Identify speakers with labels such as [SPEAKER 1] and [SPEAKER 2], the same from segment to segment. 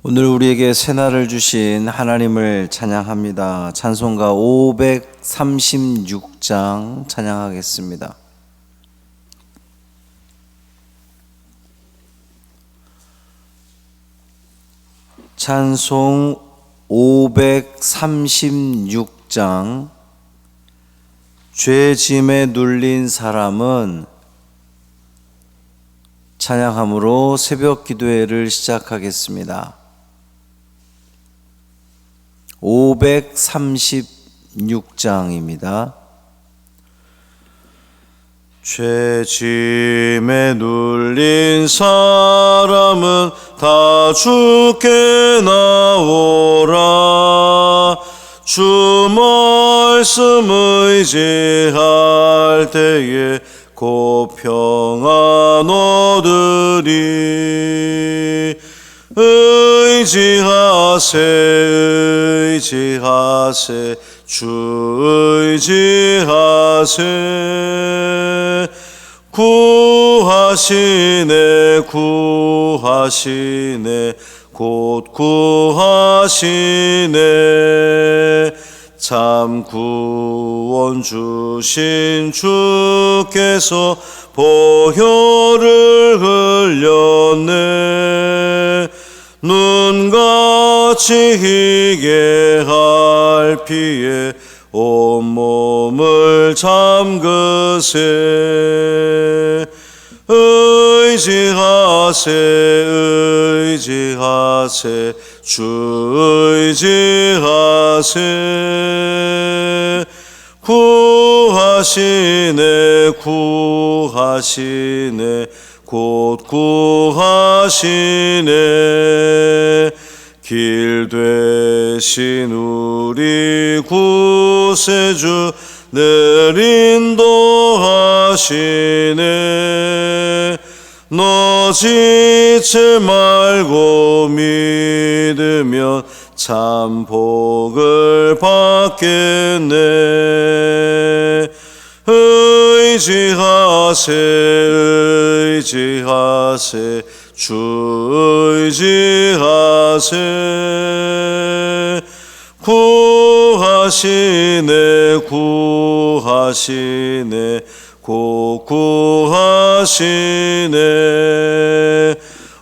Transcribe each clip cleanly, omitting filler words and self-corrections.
[SPEAKER 1] 오늘 우리에게 새날을 주신 하나님을 찬양합니다. 찬송가 536장 찬양하겠습니다. 찬송 536장. 죄짐에 눌린 사람은 찬양함으로 새벽 기도회를 시작하겠습니다. 536장입니다. 죄짐에 눌린 사람은 다 주께 나오라. 주 말씀 의지할 때에 곧 평안 얻으리. 의지하세 주 의지하세. 구하시네 곧 구하시네. 참 구원 주신 주께서 보혈을 흘렸네. 눈같이 희게 할 피에 온몸을 잠그세. 의지하세 주 의지하세. 구하시네 곧 구하시네. 길 되신 우리 구세주 늘 인도하시네. 너 지체 말고 믿으면 참 복을 받겠네. 의지하세 주 의지하세. 구하시네 곧 구하시네.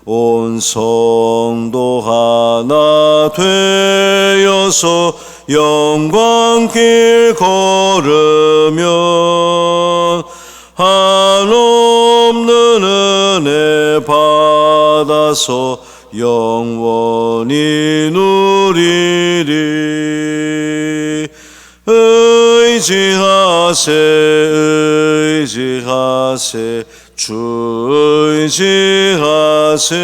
[SPEAKER 1] 온 성도 하나 되어서 영광길 걸으면 한없는 은혜 받아서 영원히 누리리. 의지하세 주 의지하세.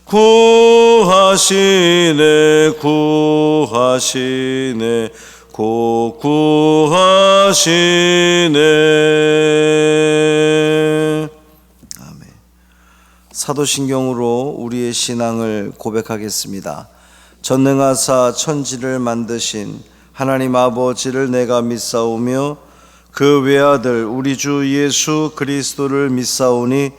[SPEAKER 1] 구하시네 곧 구하시네. 아멘. 사도신경으로 우리의 신앙을 고백하겠습니다. 전능하사 천지를 만드신 하나님 아버지를 내가 믿사오며 그 외아들 우리 주 예수 그리스도를 믿사오니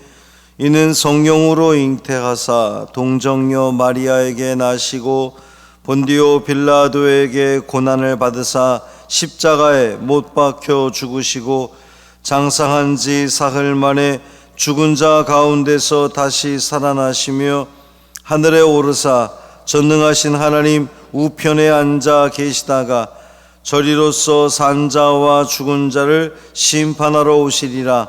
[SPEAKER 1] 이는 성령으로 잉태하사 동정녀 마리아에게 나시고 본디오 빌라도에게 고난을 받으사 십자가에 못 박혀 죽으시고 장사한 지 사흘 만에 죽은 자 가운데서 다시 살아나시며 하늘에 오르사 전능하신 하나님 우편에 앉아 계시다가 저리로서 산 자와 죽은 자를 심판하러 오시리라.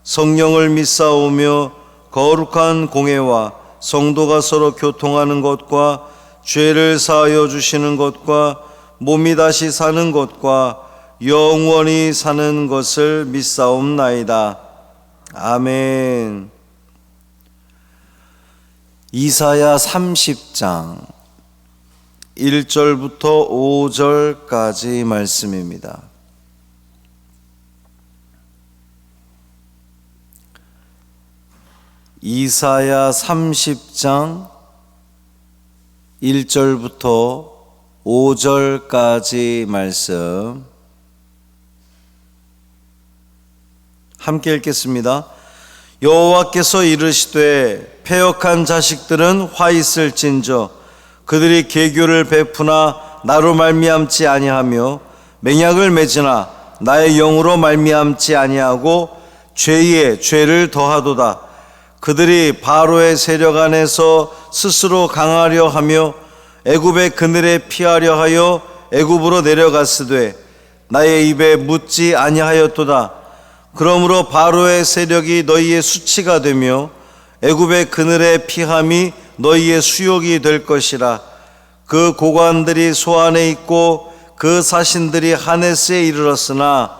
[SPEAKER 1] 성령을 믿사오며 거룩한 공회와 성도가 서로 교통하는 것과 죄를 사하여 주시는 것과 몸이 다시 사는 것과 영원히 사는 것을 믿사옵나이다. 아멘. 이사야 30장 1절부터 5절까지 말씀입니다. 이사야 30장 1절부터 5절까지 말씀 함께 읽겠습니다. 여호와께서 이르시되 패역한 자식들은 화 있을진저 그들이 계교를 베푸나 나로 말미암지 아니하며 맹약을 맺으나 나의 영으로 말미암지 아니하고 죄에 죄를 더하도다. 그들이 바로의 세력 안에서 스스로 강하려 하며 애굽의 그늘에 피하려 하여 애굽으로 내려갔으되 나의 입에 묻지 아니하였도다. 그러므로 바로의 세력이 너희의 수치가 되며 애굽의 그늘에 피함이 너희의 수욕이 될 것이라. 그 고관들이 소안에 있고 그 사신들이 하네스에 이르렀으나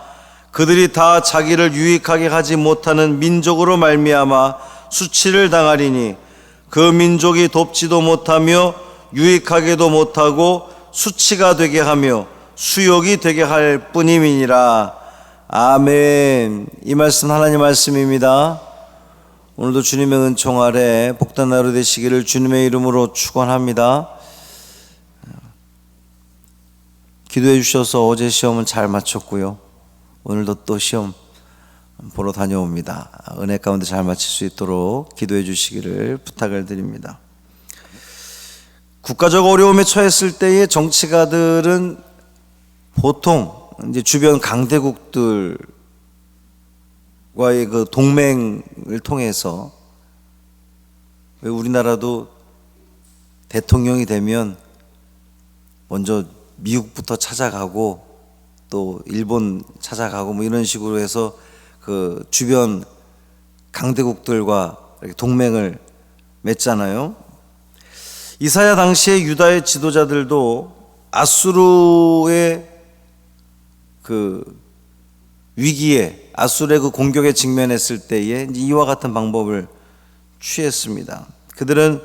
[SPEAKER 1] 그들이 다 자기를 유익하게 하지 못하는 민족으로 말미암아 수치를 당하리니 그 민족이 돕지도 못하며 유익하게도 못하고 수치가 되게 하며 수욕이 되게 할 뿐임이니라. 아멘. 이 말씀 하나님 말씀입니다. 오늘도 주님의 은총 아래 복된 하루 되시기를 주님의 이름으로 축원합니다. 기도해 주셔서 어제 시험은 잘 마쳤고요. 오늘도 또 시험 보러 다녀옵니다. 은혜 가운데 잘 마칠 수 있도록 기도해 주시기를 부탁을 드립니다. 국가적 어려움에 처했을 때의 정치가들은 보통 이제 주변 강대국들과의 그 동맹을 통해서, 우리나라도 대통령이 되면 먼저 미국부터 찾아가고 또 일본 찾아가고 뭐 이런 식으로 해서 그 주변 강대국들과 이렇게 동맹을 맺잖아요. 이사야 당시에 유다의 지도자들도 아수르의 그 위기에, 아수르의 그 공격에 직면했을 때에 이와 같은 방법을 취했습니다. 그들은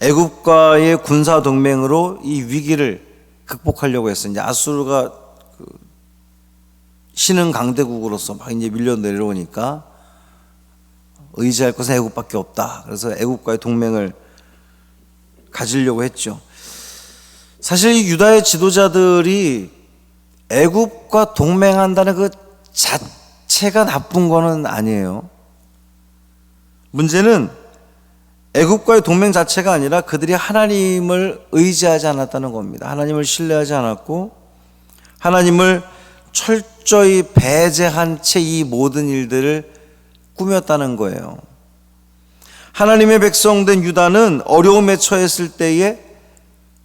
[SPEAKER 1] 애굽과의 군사 동맹으로 이 위기를 극복하려고 했어요. 이제 아수르가 그 신흥 강대국으로서 막 이제 밀려 내려오니까 의지할 것은 애굽밖에 없다. 그래서 애굽과의 동맹을 가지려고 했죠. 사실 이 유다의 지도자들이 애굽과 동맹한다는 그 자체가 나쁜 거는 아니에요. 문제는 애굽과의 동맹 자체가 아니라 그들이 하나님을 의지하지 않았다는 겁니다. 하나님을 신뢰하지 않았고 하나님을 철저히 배제한 채 이 모든 일들을 꾸몄다는 거예요. 하나님의 백성된 유다는 어려움에 처했을 때에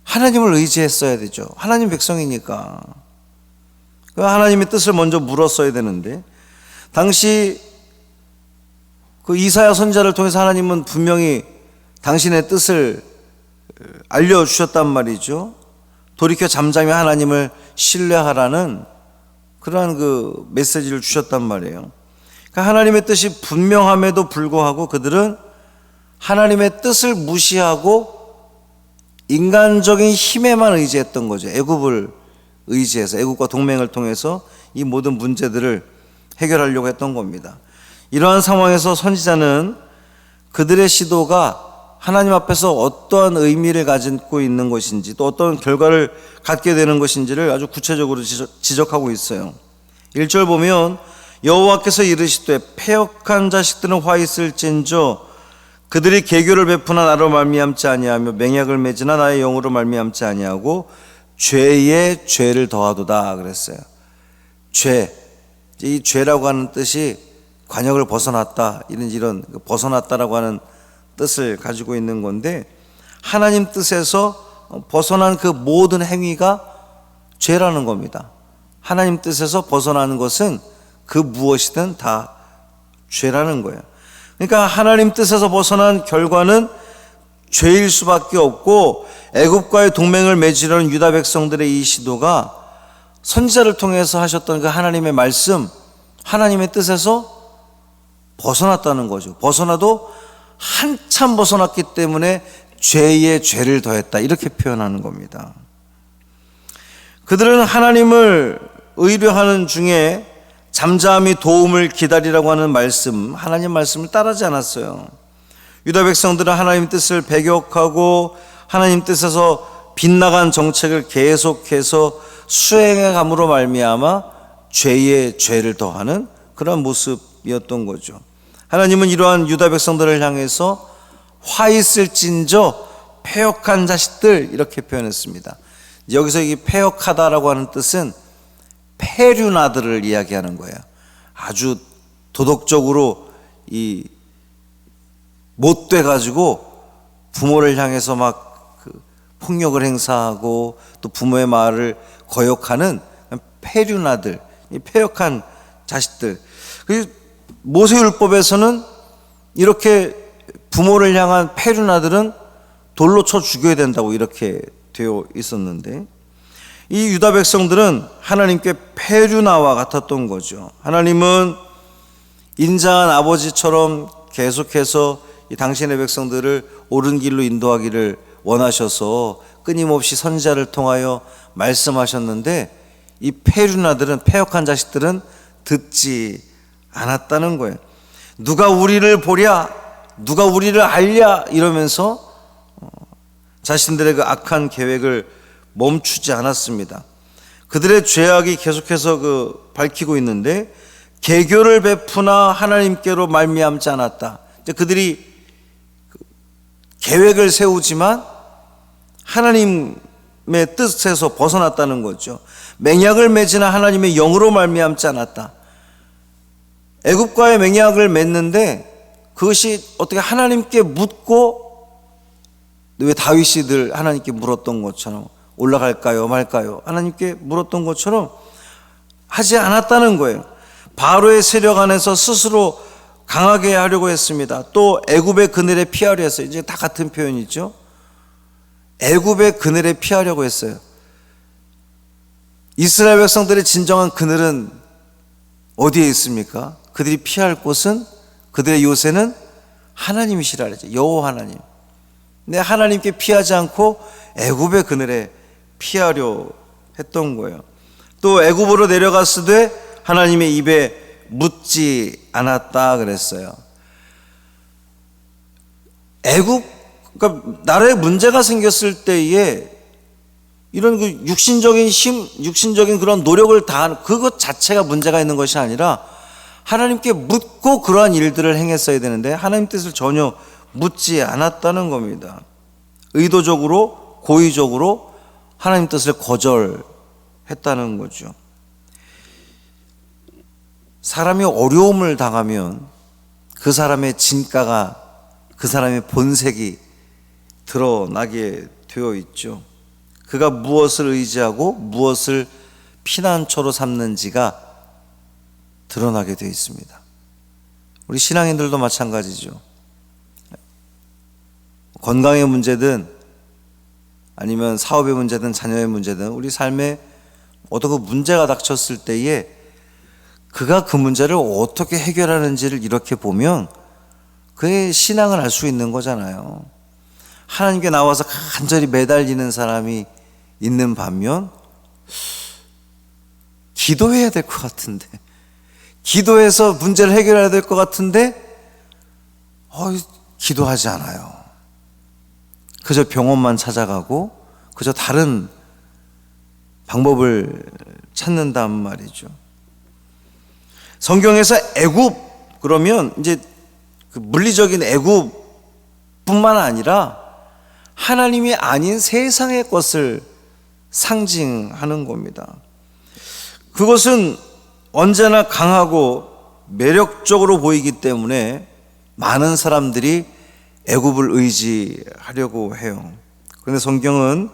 [SPEAKER 1] 하나님을 의지했어야 되죠. 하나님 백성이니까 하나님의 뜻을 먼저 물었어야 되는데, 당시 그 이사야 선지자를 통해서 하나님은 분명히 당신의 뜻을 알려주셨단 말이죠. 돌이켜 잠잠히 하나님을 신뢰하라는 그러한 그 메시지를 주셨단 말이에요. 그러니까 하나님의 뜻이 분명함에도 불구하고 그들은 하나님의 뜻을 무시하고 인간적인 힘에만 의지했던 거죠. 애굽을 의지해서, 애굽과 동맹을 통해서 이 모든 문제들을 해결하려고 했던 겁니다. 이러한 상황에서 선지자는 그들의 시도가 하나님 앞에서 어떠한 의미를 가지고 있는 것인지, 또 어떤 결과를 갖게 되는 것인지를 아주 구체적으로 지적하고 있어요. 1절 보면 여호와께서 이르시되 패역한 자식들은 화 있을진저 그들이 계교를 베푸나 나로 말미암지 아니하며 맹약을 맺으나 나의 영으로 말미암지 아니하고 죄에 죄를 더하도다 그랬어요. 죄, 이 죄라고 하는 뜻이 관역을 벗어났다, 이런 벗어났다라고 하는 뜻을 가지고 있는 건데, 하나님 뜻에서 벗어난 그 모든 행위가 죄라는 겁니다. 하나님 뜻에서 벗어나는 것은 그 무엇이든 다 죄라는 거예요. 그러니까 하나님 뜻에서 벗어난 결과는 죄일 수밖에 없고, 애굽과의 동맹을 맺으려는 유다 백성들의 이 시도가 선지자를 통해서 하셨던 그 하나님의 말씀, 하나님의 뜻에서 벗어났다는 거죠. 벗어나도 한참 벗어났기 때문에 죄에 죄를 더했다, 이렇게 표현하는 겁니다. 그들은 하나님을 의뢰하는 중에 잠잠히 도움을 기다리라고 하는 말씀, 하나님 말씀을 따르지 않았어요. 유다 백성들은 하나님 뜻을 배격하고 하나님 뜻에서 빗나간 정책을 계속해서 수행해 감으로 말미암아 죄에 죄를 더하는 그런 모습이었던 거죠. 하나님은 이러한 유다 백성들을 향해서 화 있을진저 패역한 자식들, 이렇게 표현했습니다. 여기서 이 패역하다라고 하는 뜻은 폐륜아들을 이야기하는 거예요. 아주 도덕적으로 이 못돼 가지고 부모를 향해서 막 그 폭력을 행사하고 또 부모의 말을 거역하는 폐륜아들, 이 패역한 자식들. 모세율법에서는 이렇게 부모를 향한 폐륜아들은 돌로 쳐 죽여야 된다고 이렇게 되어 있었는데, 이 유다 백성들은 하나님께 폐륜아와 같았던 거죠. 하나님은 인자한 아버지처럼 계속해서 이 당신의 백성들을 옳은 길로 인도하기를 원하셔서 끊임없이 선지자를 통하여 말씀하셨는데, 이 폐륜아들은, 패역한 자식들은 듣지 않았다는 거예요. 누가 우리를 보랴, 누가 우리를 알랴 이러면서 자신들의 그 악한 계획을 멈추지 않았습니다. 그들의 죄악이 계속해서 밝히고 있는데, 계교를 베푸나 하나님께로 말미암지 않았다. 이제 그들이 계획을 세우지만 하나님의 뜻에서 벗어났다는 거죠. 맹약을 맺으나 하나님의 영으로 말미암지 않았다. 애굽과의 맹약을 맺는데 그것이 어떻게 하나님께 묻고, 왜 다윗이 늘 하나님께 물었던 것처럼 올라갈까요 말까요 하나님께 물었던 것처럼 하지 않았다는 거예요. 바로의 세력 안에서 스스로 강하게 하려고 했습니다. 또 애굽의 그늘에 피하려 했어요. 이제 다 같은 표현이죠. 애굽의 그늘에 피하려고 했어요. 이스라엘 백성들의 진정한 그늘은 어디에 있습니까? 그들이 피할 곳은, 그들의 요새는 하나님이시라 그러죠. 여호와 하나님. 근데 하나님께 피하지 않고 애굽의 그늘에 피하려 했던 거예요. 또 애굽으로 내려갔으되 하나님의 입에 묻지 않았다 그랬어요. 애굽, 그러니까 나라에 문제가 생겼을 때에 이런 그 육신적인 힘, 육신적인 그런 노력을 다하는 그것 자체가 문제가 있는 것이 아니라 하나님께 묻고 그러한 일들을 행했어야 되는데 하나님 뜻을 전혀 묻지 않았다는 겁니다. 의도적으로, 고의적으로 하나님 뜻을 거절했다는 거죠. 사람이 어려움을 당하면 그 사람의 진가가, 그 사람의 본색이 드러나게 되어 있죠. 그가 무엇을 의지하고 무엇을 피난처로 삼는지가 드러나게 되어 있습니다. 우리 신앙인들도 마찬가지죠. 건강의 문제든 아니면 사업의 문제든 자녀의 문제든 우리 삶에 어떤 그 문제가 닥쳤을 때에 그가 그 문제를 어떻게 해결하는지를 이렇게 보면 그의 신앙을 알 수 있는 거잖아요. 하나님께 나와서 간절히 매달리는 사람이 있는 반면 기도해야 될 것 같은데, 기도해서 문제를 해결해야 될 것 같은데 기도하지 않아요. 그저 병원만 찾아가고 그저 다른 방법을 찾는단 말이죠. 성경에서 애굽 그러면 이제 그 물리적인 애굽뿐만 아니라 하나님이 아닌 세상의 것을 상징하는 겁니다. 그것은 언제나 강하고 매력적으로 보이기 때문에 많은 사람들이 애굽을 의지하려고 해요. 그런데 성경은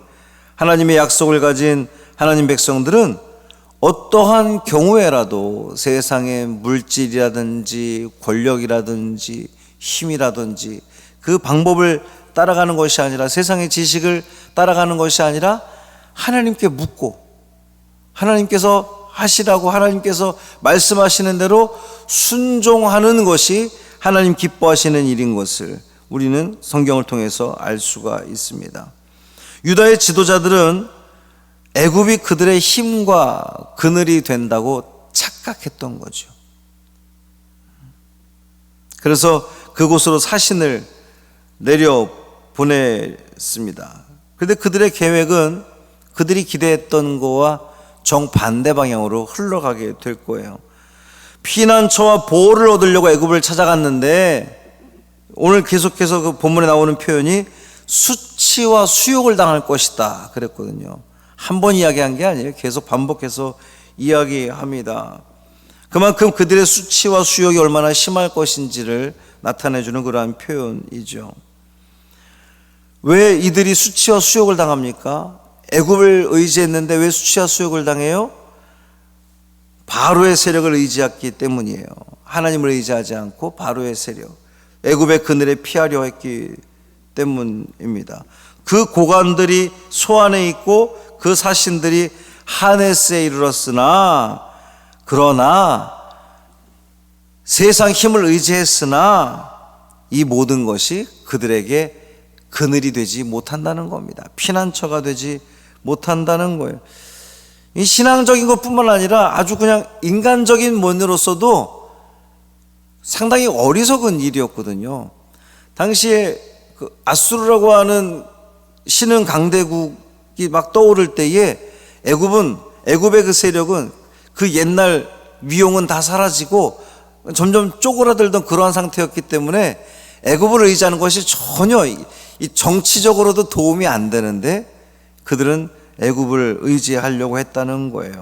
[SPEAKER 1] 하나님의 약속을 가진 하나님 백성들은 어떠한 경우에라도 세상의 물질이라든지 권력이라든지 힘이라든지 그 방법을 따라가는 것이 아니라, 세상의 지식을 따라가는 것이 아니라 하나님께 묻고 하나님께서 하시라고 하나님께서 말씀하시는 대로 순종하는 것이 하나님 기뻐하시는 일인 것을 우리는 성경을 통해서 알 수가 있습니다. 유다의 지도자들은 애굽이 그들의 힘과 그늘이 된다고 착각했던 거죠. 그래서 그곳으로 사신을 내려 보냈습니다. 그런데 그들의 계획은 그들이 기대했던 거와 정반대 방향으로 흘러가게 될 거예요. 피난처와 보호를 얻으려고 애굽을 찾아갔는데 오늘 계속해서 그 본문에 나오는 표현이 수치와 수욕을 당할 것이다 그랬거든요. 한 번 이야기한 게 아니에요. 계속 반복해서 이야기합니다. 그만큼 그들의 수치와 수욕이 얼마나 심할 것인지를 나타내주는 그러한 표현이죠. 왜 이들이 수치와 수욕을 당합니까? 애굽을 의지했는데 왜 수치와 수욕을 당해요? 바로의 세력을 의지했기 때문이에요. 하나님을 의지하지 않고 바로의 세력, 애굽의 그늘에 피하려 했기 때문입니다. 그 고관들이 소안에 있고 그 사신들이 하네스에 이르렀으나, 그러나 세상 힘을 의지했으나 이 모든 것이 그들에게 그늘이 되지 못한다는 겁니다. 피난처가 되지 못한다는 거예요. 이 신앙적인 것뿐만 아니라 아주 그냥 인간적인 면으로서도 상당히 어리석은 일이었거든요. 당시에 그 아수르라고 하는 신흥 강대국이 막 떠오를 때에 애굽의 그 세력은 그 옛날 위용은 다 사라지고 점점 쪼그라들던 그러한 상태였기 때문에 애굽을 의지하는 것이 전혀 이 정치적으로도 도움이 안 되는데 그들은 애굽을 의지하려고 했다는 거예요.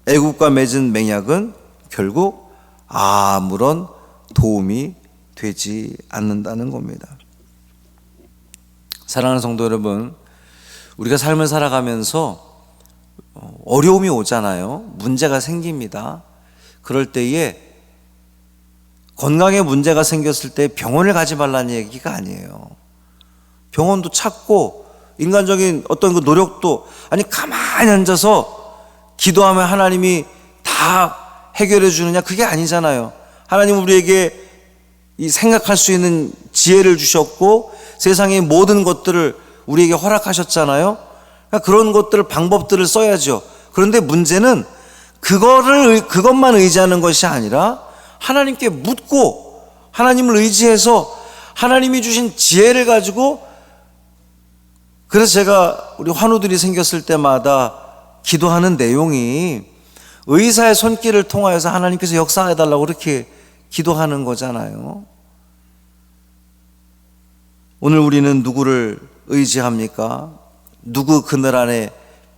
[SPEAKER 1] 애굽과 맺은 맹약은 결국 아무런 도움이 되지 않는다는 겁니다. 사랑하는 성도 여러분, 우리가 삶을 살아가면서 어려움이 오잖아요. 문제가 생깁니다. 그럴 때에 건강에 문제가 생겼을 때 병원을 가지 말라는 얘기가 아니에요. 병원도 찾고 인간적인 어떤 그 노력도, 아니 가만히 앉아서 기도하면 하나님이 다 해결해 주느냐, 그게 아니잖아요. 하나님은 우리에게 이 생각할 수 있는 지혜를 주셨고 세상의 모든 것들을 우리에게 허락하셨잖아요. 그러니까 그런 것들을, 방법들을 써야죠. 그런데 문제는 그것만 의지하는 것이 아니라 하나님께 묻고 하나님을 의지해서 하나님이 주신 지혜를 가지고, 그래서 제가 우리 환우들이 생겼을 때마다 기도하는 내용이 의사의 손길을 통하여서 하나님께서 역사해달라고 그렇게 기도하는 거잖아요. 오늘 우리는 누구를 의지합니까? 누구 그늘 안에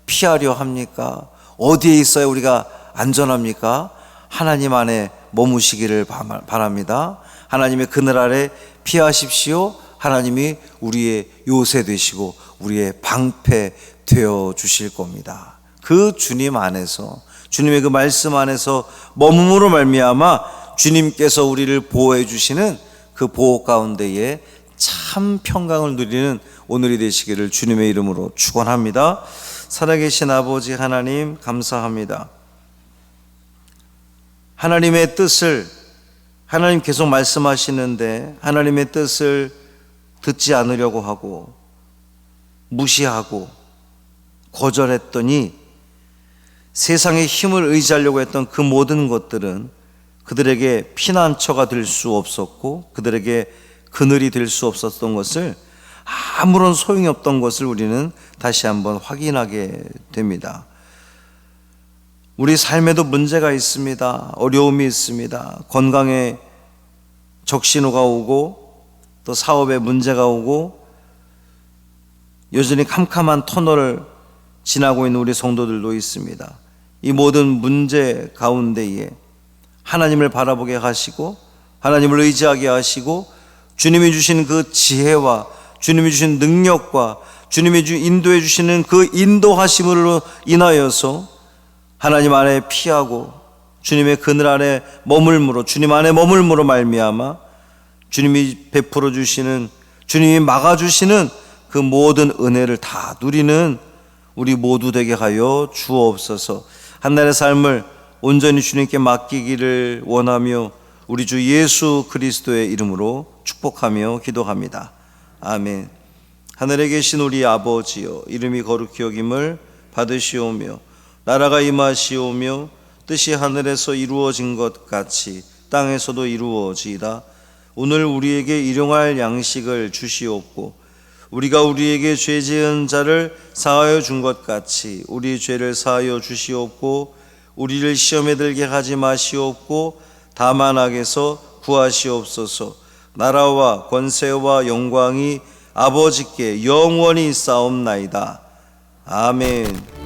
[SPEAKER 1] 피하려 합니까? 어디에 있어야 우리가 안전합니까? 하나님 안에 머무시기를 바랍니다. 하나님의 그늘 아래 피하십시오. 하나님이 우리의 요새 되시고 우리의 방패 되어 주실 겁니다. 그 주님 안에서, 주님의 그 말씀 안에서 머금으로 말미암아 주님께서 우리를 보호해 주시는 그 보호 가운데에 참 평강을 누리는 오늘이 되시기를 주님의 이름으로 축원합니다. 살아계신 아버지 하나님, 감사합니다. 하나님의 뜻을, 하나님 계속 말씀하시는데 하나님의 뜻을 듣지 않으려고 하고 무시하고 거절했더니 세상의 힘을 의지하려고 했던 그 모든 것들은 그들에게 피난처가 될 수 없었고 그들에게 그늘이 될 수 없었던 것을, 아무런 소용이 없던 것을 우리는 다시 한번 확인하게 됩니다. 우리 삶에도 문제가 있습니다. 어려움이 있습니다. 건강에 적신호가 오고 또 사업에 문제가 오고 여전히 캄캄한 터널을 지나고 있는 우리 성도들도 있습니다. 이 모든 문제 가운데에 하나님을 바라보게 하시고 하나님을 의지하게 하시고 주님이 주신 그 지혜와 주님이 주신 능력과 주님이 인도해 주시는 그 인도하심으로 인하여서 하나님 안에 피하고 주님의 그늘 안에 머물므로, 주님 안에 머물므로 말미암아 주님이 베풀어 주시는, 주님이 막아 주시는 그 모든 은혜를 다 누리는 우리 모두 되게 하여 주옵소서. 한날의 삶을 온전히 주님께 맡기기를 원하며 우리 주 예수 그리스도의 이름으로 축복하며 기도합니다. 아멘. 하늘에 계신 우리 아버지여, 이름이 거룩히 여김을 받으시오며 나라가 임하시오며 뜻이 하늘에서 이루어진 것 같이 땅에서도 이루어지이다. 오늘 우리에게 일용할 양식을 주시옵고 우리가 우리에게 죄 지은 자를 사하여 준 것 같이 우리 죄를 사하여 주시옵고 우리를 시험에 들게 하지 마시옵고 다만 악에서 구하시옵소서. 나라와 권세와 영광이 아버지께 영원히 있사옵나이다. 아멘.